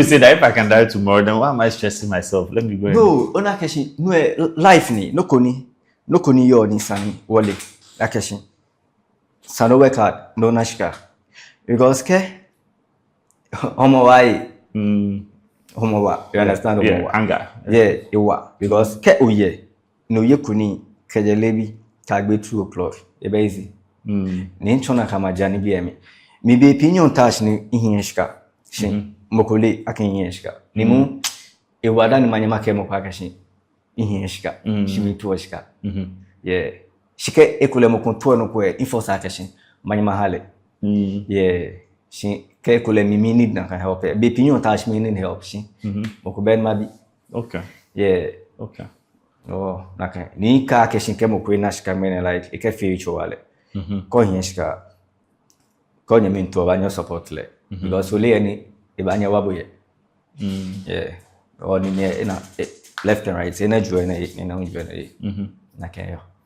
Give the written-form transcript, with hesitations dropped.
you say that if I can die tomorrow, then why am I stressing myself? Let me go. No, ona keshi no life ni no koni yo ni sani wole that keshi. Sano work hard no nashika because ke homo why homo wa you understand homo wa anger ewa because ke oye no ye kuni ke je lebi tagbe 2 o'clock e be easy ni nchona kama jani bi emi mi be opinion touch ni ihinshika shin mokole akinhinshika ni mu ewa da ni manyama ke mo kwa kashin ihinshika shimi tuoshika yeah shike ekule mo konto no ko info sa kashin manyama hale she ke ekule mi need na can help be opinion touch me need help shin moko ben mabi okay okay oh naka ni ka kashin ke mo ko na shika men like e ke feel wale ko hinshika ko nyame nto ba nyo support le because ole ni e ba nya wabo ye or ni na left and right ena juo na ina unjuo na na ke yo